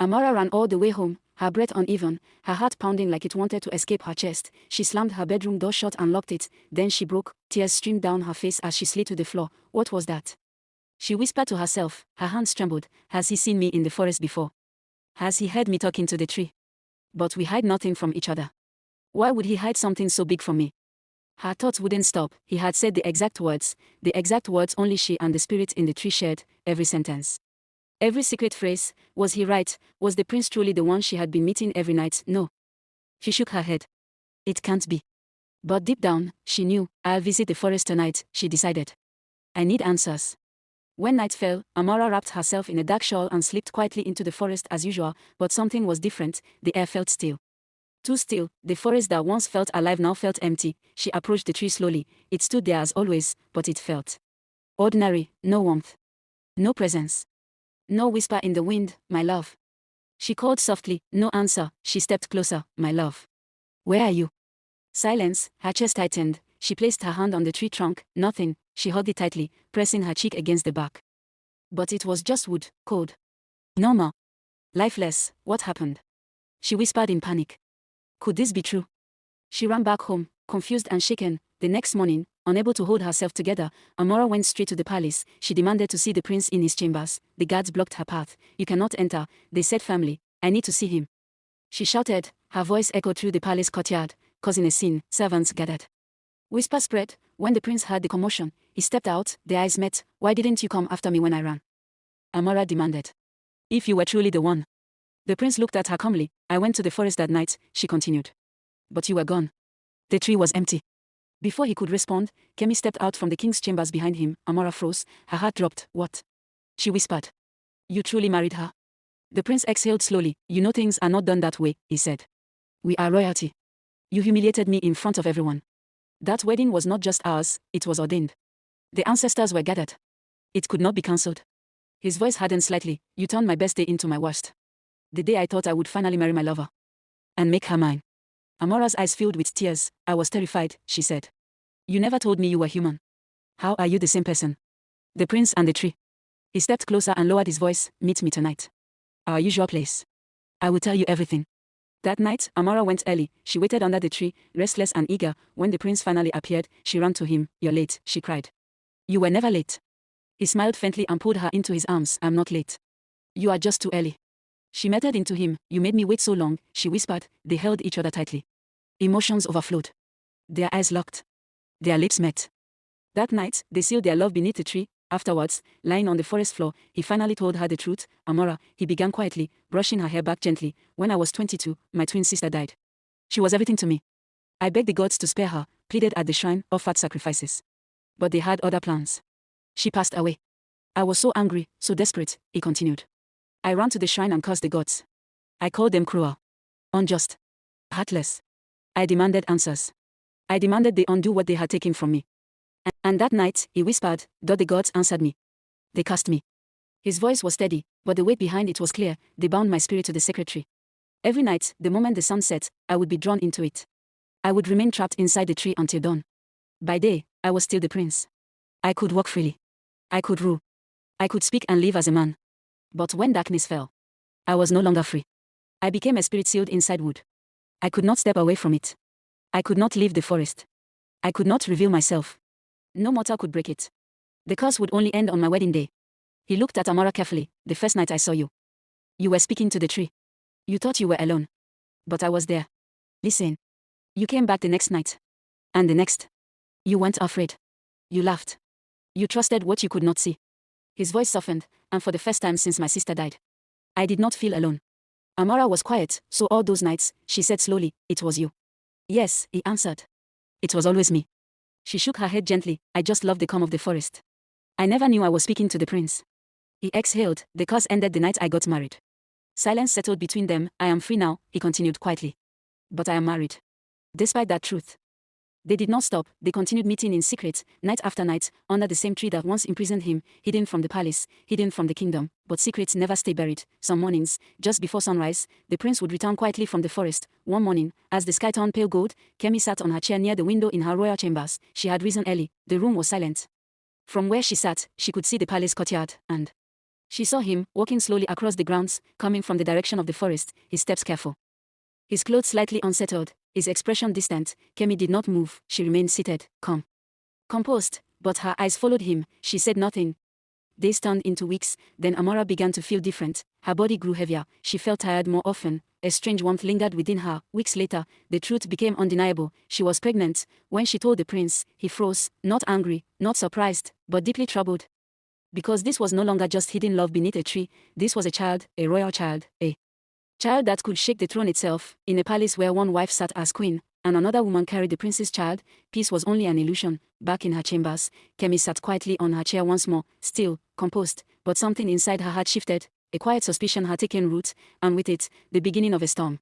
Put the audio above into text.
Amara ran all the way home, her breath uneven, her heart pounding like it wanted to escape her chest. She slammed her bedroom door shut and locked it, then she broke. Tears streamed down her face as she slid to the floor. What was that? She whispered to herself, her hands trembled. Has he seen me in the forest before? Has he heard me talking to the tree? But we hide nothing from each other. Why would he hide something so big from me? Her thoughts wouldn't stop. He had said the exact words only she and the spirit in the tree shared, every sentence. Every secret phrase. Was he right? Was the prince truly the one she had been meeting every night? No. She shook her head. It can't be. But deep down, she knew. I'll visit the forest tonight, she decided. I need answers. When night fell, Amara wrapped herself in a dark shawl and slipped quietly into the forest as usual, but something was different. The air felt still. Too still. The forest that once felt alive now felt empty. She approached the tree slowly. It stood there as always, but it felt ordinary. No warmth. No presence. No whisper in the wind, my love. She called softly. No answer. She stepped closer. My love. Where are you? Silence. Her chest tightened. She placed her hand on the tree trunk. Nothing. She hugged it tightly, pressing her cheek against the bark. But it was just wood, cold. Normal. Lifeless. What happened? She whispered in panic. Could this be true? She ran back home, confused and shaken. The next morning, unable to hold herself together, Amara went straight to the palace. She demanded to see the prince in his chambers. The guards blocked her path. You cannot enter, they said firmly. I need to see him. She shouted. Her voice echoed through the palace courtyard, causing a scene. Servants gathered. Whisper spread. When the prince heard the commotion, he stepped out. Their eyes met. Why didn't you come after me when I ran? Amara demanded. If you were truly the one. The prince looked at her calmly. I went to the forest that night, she continued. But you were gone. The tree was empty. Before he could respond, Kemi stepped out from the king's chambers behind him. Amara froze. Her heart dropped. What? She whispered. You truly married her? The prince exhaled slowly. You know things are not done that way, he said. We are royalty. You humiliated me in front of everyone. That wedding was not just ours, it was ordained. The ancestors were gathered. It could not be cancelled. His voice hardened slightly. You turned my best day into my worst. The day I thought I would finally marry my lover. And make her mine. Amara's eyes filled with tears. I was terrified, she said. You never told me you were human. How are you the same person? The prince and the tree. He stepped closer and lowered his voice. Meet me tonight. Our usual place. I will tell you everything. That night, Amara went early. She waited under the tree, restless and eager. When the prince finally appeared, she ran to him. You're late, she cried. You were never late. He smiled faintly and pulled her into his arms. I'm not late. You are just too early. She melted into him. You made me wait so long, she whispered. They held each other tightly. Emotions overflowed. Their eyes locked. Their lips met. That night, they sealed their love beneath the tree. Afterwards, lying on the forest floor, he finally told her the truth. Amara, he began quietly, brushing her hair back gently. When I was 22, my twin sister died. She was everything to me. I begged the gods to spare her, pleaded at the shrine, offered sacrifices. But they had other plans. She passed away. I was so angry, so desperate, he continued. I ran to the shrine and cursed the gods. I called them cruel, unjust, heartless. I demanded answers. I demanded they undo what they had taken from me. And that night, he whispered, the gods answered me. They cast me. His voice was steady, but the weight behind it was clear. They bound my spirit to the sacred tree. Every night, the moment the sun set, I would be drawn into it. I would remain trapped inside the tree until dawn. By day, I was still the prince. I could walk freely. I could rule. I could speak and live as a man. But when darkness fell, I was no longer free. I became a spirit sealed inside wood. I could not step away from it. I could not leave the forest. I could not reveal myself. No mortal could break it. The curse would only end on my wedding day. He looked at Amara carefully. The first night I saw you. You were speaking to the tree. You thought you were alone. But I was there. Listen. You came back the next night. And the next. You weren't afraid. You laughed. You trusted what you could not see. His voice softened, and for the first time since my sister died, I did not feel alone. Amara was quiet, so all those nights, she said slowly, it was you. Yes, he answered. It was always me. She shook her head gently. I just loved the calm of the forest. I never knew I was speaking to the prince. He exhaled. The curse ended the night I got married. Silence settled between them. I am free now, he continued quietly. But I am married. Despite that truth, they did not stop. They continued meeting in secret, night after night, under the same tree that once imprisoned him, hidden from the palace, hidden from the kingdom. But secrets never stay buried. Some mornings, just before sunrise, the prince would return quietly from the forest. One morning, as the sky turned pale gold, Kemi sat on her chair near the window in her royal chambers. She had risen early. The room was silent. From where she sat, she could see the palace courtyard, and She saw him, walking slowly across the grounds, coming from the direction of the forest, his steps careful. His clothes slightly unsettled, his expression distant. Kemi did not move, she remained seated, calm. Composed, but her eyes followed him, she said nothing. Days turned into weeks, then Amara began to feel different. Her body grew heavier, she felt tired more often. A strange warmth lingered within her. Weeks later, the truth became undeniable. She was pregnant. When she told the prince, he froze, not angry, not surprised, but deeply troubled. Because this was no longer just hidden love beneath a tree, this was a child, a royal child, a child that could shake the throne itself. In a palace where one wife sat as queen, and another woman carried the prince's child, peace was only an illusion. Back in her chambers, Kemi sat quietly on her chair once more, still, composed, but something inside her had shifted. A quiet suspicion had taken root, and with it, the beginning of a storm.